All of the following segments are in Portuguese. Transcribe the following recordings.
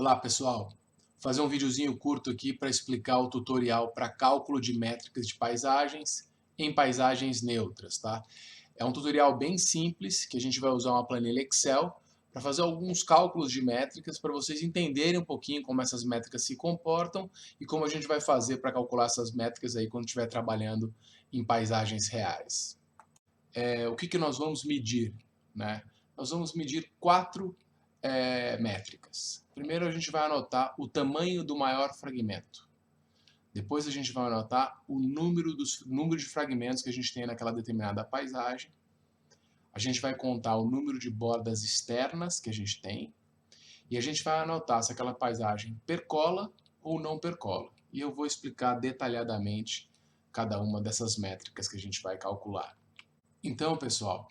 Olá pessoal, vou fazer um videozinho curto aqui para explicar o tutorial para cálculo de métricas de paisagens em paisagens neutras, tá? É um tutorial bem simples que a gente vai usar uma planilha Excel para fazer alguns cálculos de métricas para vocês entenderem um pouquinho como essas métricas se comportam e como a gente vai fazer para calcular essas métricas aí quando estiver trabalhando em paisagens reais. O que nós vamos medir, né? Nós vamos medir quatro métricas. Primeiro a gente vai anotar o tamanho do maior fragmento. Depois a gente vai anotar o número de fragmentos que a gente tem naquela determinada paisagem. A gente vai contar o número de bordas externas que a gente tem. E a gente vai anotar se aquela paisagem percola ou não percola. E eu vou explicar detalhadamente cada uma dessas métricas que a gente vai calcular. Então, pessoal,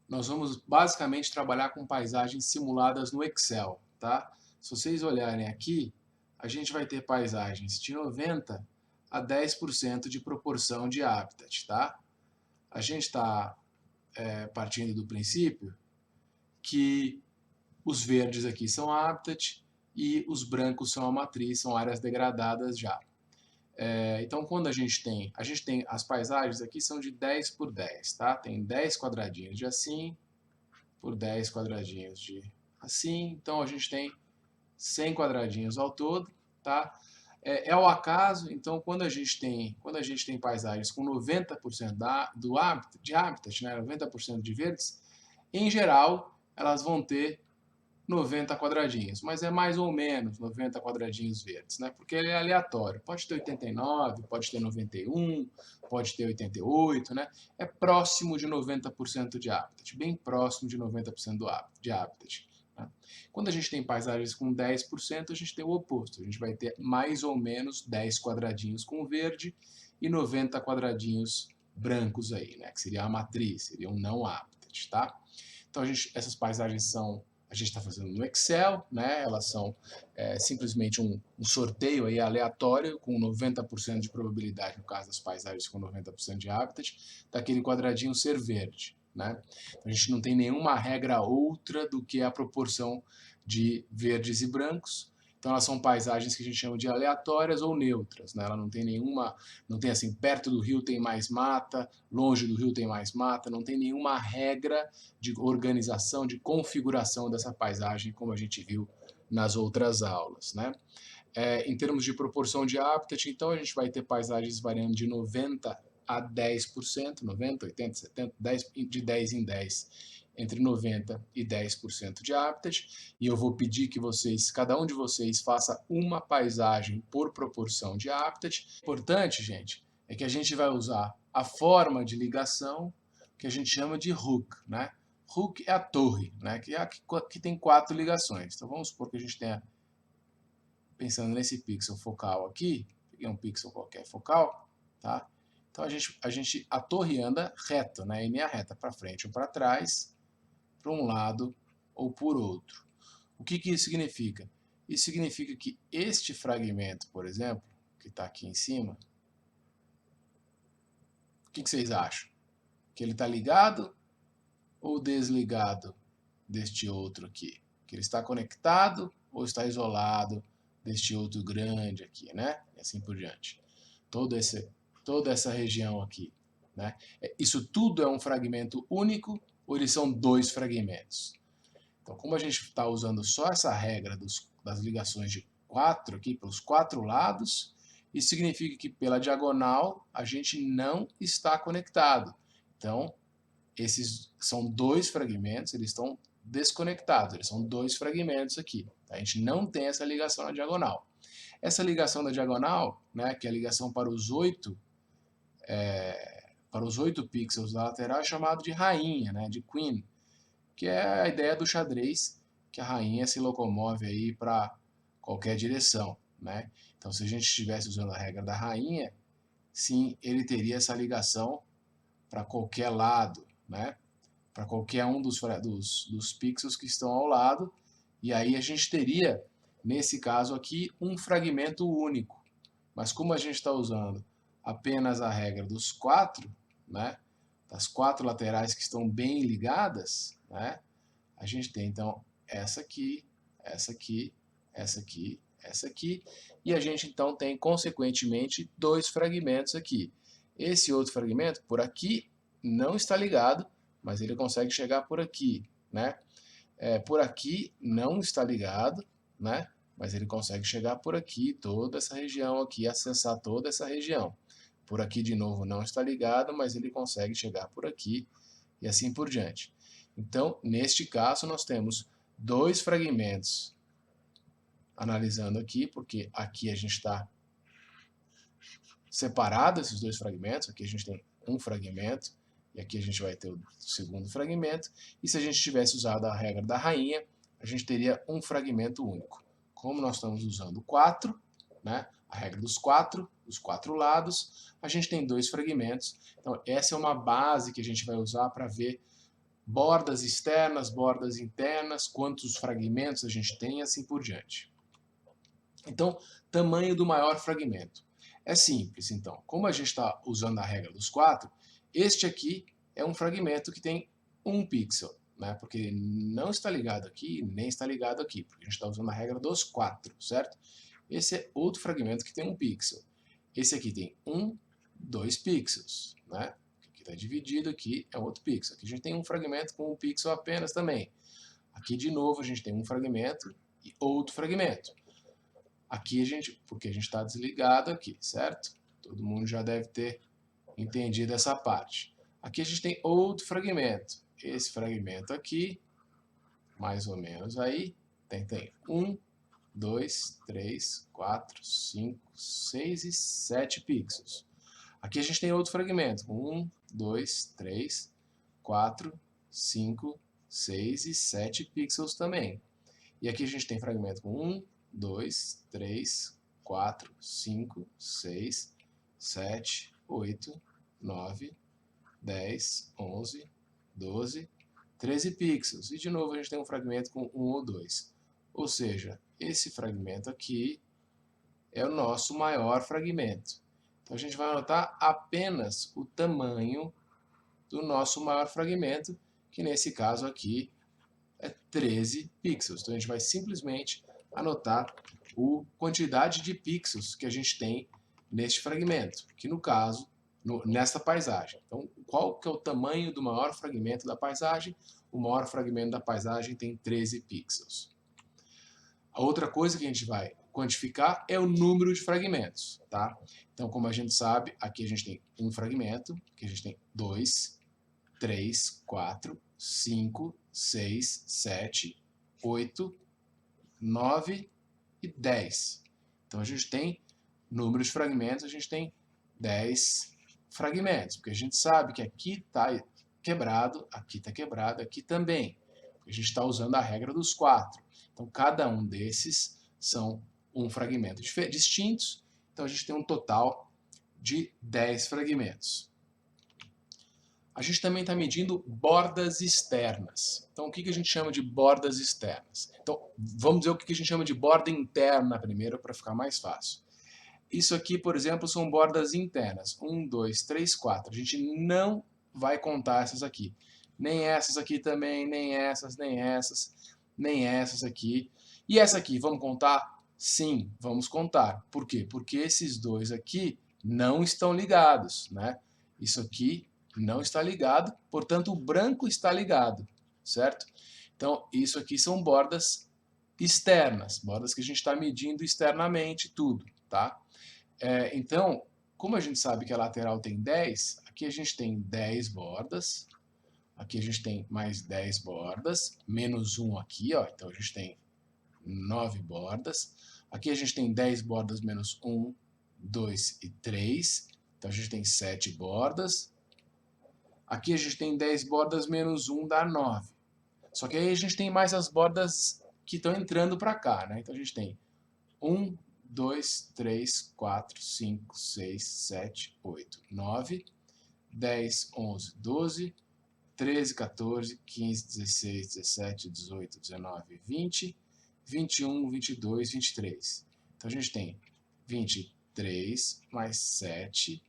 nós vamos basicamente trabalhar com paisagens simuladas no Excel, tá? Se vocês olharem aqui, a gente vai ter paisagens de 90 a 10% de proporção de habitat, tá? A gente está partindo do princípio que os verdes aqui são habitat e os brancos são a matriz, são áreas degradadas já. Então, quando a gente tem as paisagens aqui são de 10 por 10, tá? Tem 10 quadradinhos de assim, por 10 quadradinhos de assim, então a gente tem 100 quadradinhos ao todo, tá? É ao acaso, então quando a gente tem paisagens com 90% de habitat, né, 90% de verdes, em geral elas vão ter 90 quadradinhos, mas é mais ou menos 90 quadradinhos verdes, né? Porque ele é aleatório. Pode ter 89, pode ter 91, pode ter 88, né? É próximo de 90% de habitat, bem próximo de 90% de habitat. Né? Quando a gente tem paisagens com 10%, a gente tem o oposto. A gente vai ter mais ou menos 10 quadradinhos com verde e 90 quadradinhos brancos aí, né? Que seria a matriz, seria um não habitat, tá? Então essas paisagens a gente está fazendo no Excel, né? Elas são simplesmente um sorteio aí aleatório com 90% de probabilidade, no caso das paisagens com 90% de habitat, daquele quadradinho ser verde. Né? A gente não tem nenhuma regra outra do que a proporção de verdes e brancos. Então elas são paisagens que a gente chama de aleatórias ou neutras, né? Ela não tem nenhuma, não tem assim, perto do rio tem mais mata, longe do rio tem mais mata, não tem nenhuma regra de organização, de configuração dessa paisagem como a gente viu nas outras aulas, né? Em termos de proporção de habitat, então a gente vai ter paisagens variando de 90 a 10%, 90, 80, 70, 10, de 10 em 10, entre 90 e 10% de habitat, e eu vou pedir que cada um de vocês faça uma paisagem por proporção de habitat. O importante, gente, é que a gente vai usar a forma de ligação que a gente chama de hook, né? Hook é a torre, né? Que tem 4 ligações. Então vamos supor que a gente tenha, pensando nesse pixel focal aqui, peguei um pixel qualquer focal, tá? Então a torre anda reto, né? Em linha reta, para frente ou para trás, para um lado ou por outro. O que isso significa? Isso significa que este fragmento, por exemplo, que está aqui em cima, o que vocês acham? Que ele está ligado ou desligado deste outro aqui? Que ele está conectado ou está isolado deste outro grande aqui, né? E assim por diante. Toda essa região aqui, né? Isso tudo é um fragmento único ou eles são 2 fragmentos? Então, como a gente está usando só essa regra das ligações de 4 aqui, pelos 4 lados, isso significa que pela diagonal a gente não está conectado. Então, esses são 2 fragmentos, eles estão desconectados, eles são 2 fragmentos aqui. A gente não tem essa ligação na diagonal. Essa ligação da diagonal, né, que é a ligação para os 8 pixels da lateral, é chamado de rainha, né, de queen, que é a ideia do xadrez, que a rainha se locomove aí para qualquer direção. Né? Então, se a gente estivesse usando a regra da rainha, sim, ele teria essa ligação para qualquer lado, né? Para qualquer um dos pixels que estão ao lado, e aí a gente teria, nesse caso aqui, um fragmento único. Mas como a gente está usando apenas a regra dos 4, né, das 4 laterais que estão bem ligadas, né, a gente tem então essa aqui, essa aqui, e a gente então tem, consequentemente, dois fragmentos aqui. Esse outro fragmento, por aqui, não está ligado, mas ele consegue chegar por aqui, né? Por aqui não está ligado, né? Mas ele consegue chegar por aqui, toda essa região aqui, acessar toda essa região. Por aqui, de novo, não está ligado, mas ele consegue chegar por aqui e assim por diante. Então, neste caso, nós temos dois fragmentos analisando aqui, porque aqui a gente está separado esses dois fragmentos, aqui a gente tem um fragmento, e aqui a gente vai ter o segundo fragmento, e se a gente tivesse usado a regra da rainha, a gente teria um fragmento único. Como nós estamos usando 4, né, a regra dos 4, os 4 lados, a gente tem dois fragmentos. Então, essa é uma base que a gente vai usar para ver bordas externas, bordas internas, quantos fragmentos a gente tem e assim por diante. Então, tamanho do maior fragmento. É simples, então. Como a gente está usando a regra dos 4, este aqui é um fragmento que tem 1 pixel, né? Porque não está ligado aqui, nem está ligado aqui, porque a gente está usando a regra dos 4, certo? Esse é outro fragmento que tem 1 pixel. Esse aqui tem 2 pixels, né? Aqui está dividido, aqui é outro pixel. Aqui a gente tem um fragmento com 1 pixel apenas também. Aqui, de novo, a gente tem um fragmento e outro fragmento. Aqui porque a gente está desligado aqui, certo? Todo mundo já deve ter entendido essa parte. Aqui a gente tem outro fragmento. Esse fragmento aqui, mais ou menos aí, tem 1, 2, 3, 4, 5, 6 e 7 pixels. Aqui a gente tem outro fragmento, 1, 2, 3, 4, 5, 6 e 7 pixels também. E aqui a gente tem fragmento com 1, 2, 3, 4, 5, 6, 7, 8, 9, 10, 11, 12, 13 pixels. E de novo a gente tem um fragmento com 1 ou 2. Ou seja, esse fragmento aqui é o nosso maior fragmento. Então a gente vai anotar apenas o tamanho do nosso maior fragmento, que nesse caso aqui é 13 pixels. Então a gente vai simplesmente anotar a quantidade de pixels que a gente tem neste fragmento, que no caso, nesta paisagem. Então, qual que é o tamanho do maior fragmento da paisagem? O maior fragmento da paisagem tem 13 pixels. A outra coisa que a gente vai quantificar é o número de fragmentos, tá? Então, como a gente sabe, aqui a gente tem um fragmento, aqui a gente tem 2, 3, 4, 5, 6, 7, 8, 9 e 10. Então, a gente tem número de fragmentos, a gente tem 10 fragmentos, porque a gente sabe que aqui está quebrado, aqui também. A gente está usando a regra dos 4. Então, cada um desses são um fragmento distintos. Então, a gente tem um total de 10 fragmentos. A gente também está medindo bordas externas. Então, o que a gente chama de bordas externas? Então, vamos dizer o que a gente chama de borda interna primeiro, para ficar mais fácil. Isso aqui, por exemplo, são bordas internas. 1, 2, 3, 4. A gente não vai contar essas aqui. Nem essas aqui também, nem essas, nem essas, nem essas aqui. E essa aqui, vamos contar? Sim, vamos contar. Por quê? Porque esses dois aqui não estão ligados, né? Isso aqui não está ligado, portanto o branco está ligado, certo? Então, isso aqui são bordas externas, bordas que a gente está medindo externamente tudo, tá? Então, como a gente sabe que a lateral tem 10, aqui a gente tem 10 bordas, aqui a gente tem mais 10 bordas, menos 1 aqui, ó, então a gente tem 9 bordas. Aqui a gente tem 10 bordas menos 1, 2 e 3, então a gente tem 7 bordas. Aqui a gente tem 10 bordas menos 1 dá 9. Só que aí a gente tem mais as bordas que estão entrando para cá, né? Então a gente tem 1, 2, 3, 4, 5, 6, 7, 8, 9, 10, 11, 12, 13, 14, 15, 16, 17, 18, 19, 20, 21, 22, 23. Então a gente tem 23 mais 7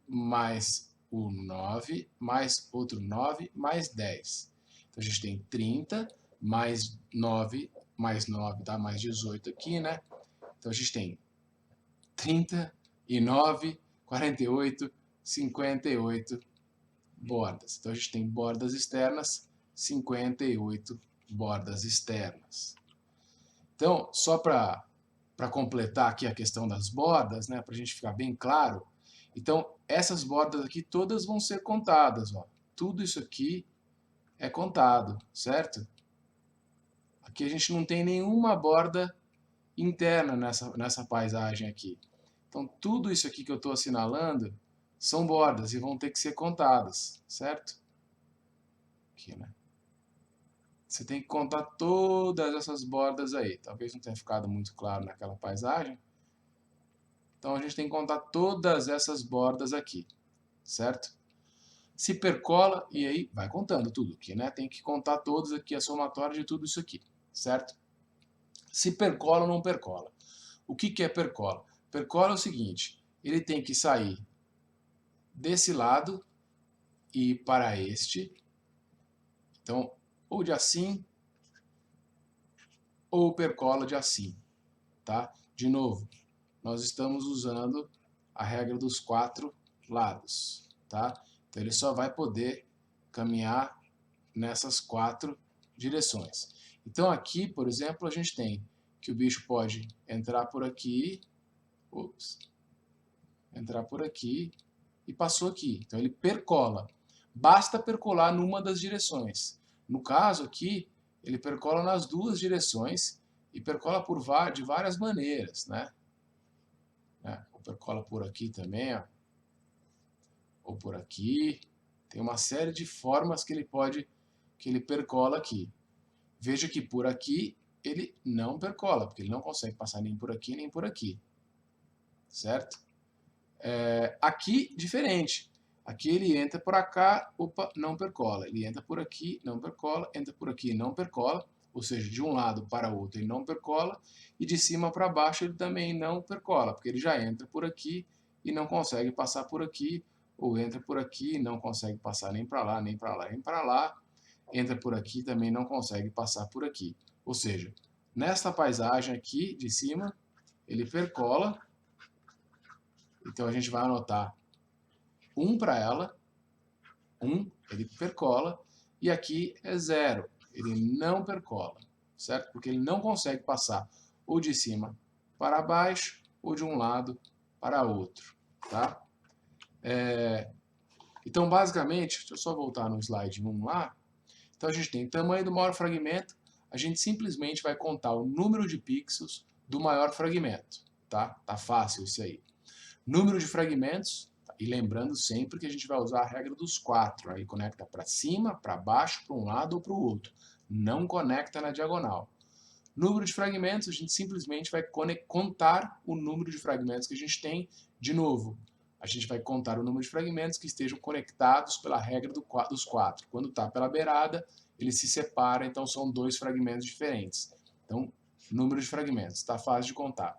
mais o 9 mais outro 9 mais 10. Então a gente tem 30 mais 9 mais 9 dá mais 18 aqui, né? Então a gente tem 39, 48, 58 bordas. Então a gente tem bordas externas, 58 bordas externas. Então, só para completar aqui a questão das bordas, né, para a gente ficar bem claro, então essas bordas aqui todas vão ser contadas, ó. Tudo isso aqui é contado, certo? Aqui a gente não tem nenhuma borda interna nessa paisagem aqui. Então tudo isso aqui que eu estou assinalando são bordas e vão ter que ser contadas, certo? Aqui, né? Você tem que contar todas essas bordas aí. Talvez não tenha ficado muito claro naquela paisagem. Então a gente tem que contar todas essas bordas aqui, certo? Se percola, e aí vai contando tudo aqui, né? Tem que contar todos aqui, a somatória de tudo isso aqui, certo? Se percola ou não percola. O que é percola? Percola é o seguinte, ele tem que sair desse lado e ir para este. Então, ou de assim, ou percola de assim, tá? De novo, nós estamos usando a regra dos 4 lados, tá? Então ele só vai poder caminhar nessas 4 direções. Então aqui, por exemplo, a gente tem que o bicho pode entrar por aqui, entrar por aqui e passou aqui. Então ele percola. Basta percolar numa das direções. No caso aqui, ele percola nas duas direções e percola de várias maneiras, né? Ou percola por aqui também, ó. Ou por aqui. Tem uma série de formas que ele percola aqui. Veja que por aqui ele não percola, porque ele não consegue passar nem por aqui, nem por aqui. Certo? Aqui, diferente. Aqui ele entra por cá, opa, não percola. Ele entra por aqui, não percola. Entra por aqui, não percola. Ou seja, de um lado para o outro ele não percola. E de cima para baixo ele também não percola, porque ele já entra por aqui e não consegue passar por aqui. Ou entra por aqui e não consegue passar nem para lá, nem para lá, nem para lá. Entra por aqui também não consegue passar por aqui. Ou seja, nesta paisagem aqui de cima, ele percola. Então a gente vai anotar 1 para ela, 1, ele percola, e aqui é 0, ele não percola, certo? Porque ele não consegue passar ou de cima para baixo, ou de um lado para outro, tá? Então, basicamente, deixa eu só voltar no slide 1 lá. Então a gente tem tamanho do maior fragmento, a gente simplesmente vai contar o número de pixels do maior fragmento, tá? Tá fácil isso aí. Número de fragmentos, e lembrando sempre que a gente vai usar a regra dos 4, aí conecta para cima, para baixo, para um lado ou para o outro. Não conecta na diagonal. Número de fragmentos, a gente simplesmente vai contar o número de fragmentos que a gente tem de novo. A gente vai contar o número de fragmentos que estejam conectados pela regra dos 4. Quando está pela beirada, ele se separa, então são 2 fragmentos diferentes. Então, número de fragmentos, está fácil de contar.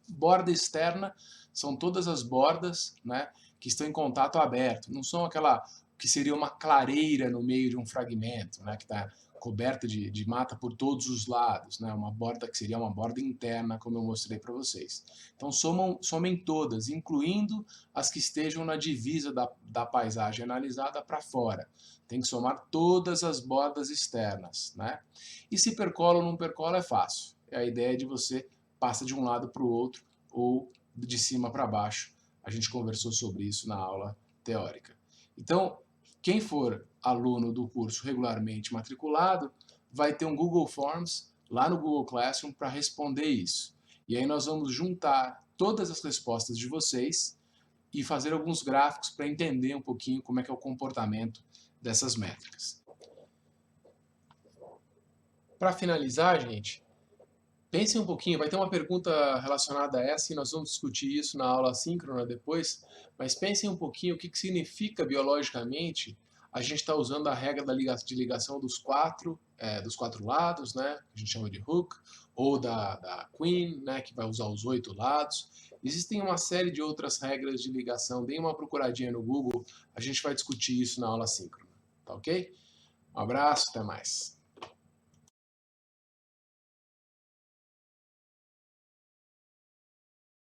Borda externa são todas as bordas, né, que estão em contato aberto. Não são aquela que seria uma clareira no meio de um fragmento, né, que está coberta de mata por todos os lados, né, uma borda que seria uma borda interna, como eu mostrei para vocês. Então somem todas, incluindo as que estejam na divisa da paisagem analisada para fora. Tem que somar todas as bordas externas, né? E se percola ou não percola é fácil. A ideia é de você passa de um lado para o outro ou de cima para baixo. A gente conversou sobre isso na aula teórica. Então, quem for aluno do curso regularmente matriculado, vai ter um Google Forms lá no Google Classroom para responder isso. E aí nós vamos juntar todas as respostas de vocês e fazer alguns gráficos para entender um pouquinho como é que é o comportamento dessas métricas. Para finalizar, gente, pensem um pouquinho, vai ter uma pergunta relacionada a essa e nós vamos discutir isso na aula assíncrona depois, mas pensem um pouquinho o que significa biologicamente a gente está usando a regra de ligação dos quatro lados, né? A gente chama de hook, ou da Queen, né? Que vai usar os 8 lados. Existem uma série de outras regras de ligação, deem uma procuradinha no Google, a gente vai discutir isso na aula assíncrona, tá ok? Um abraço, até mais.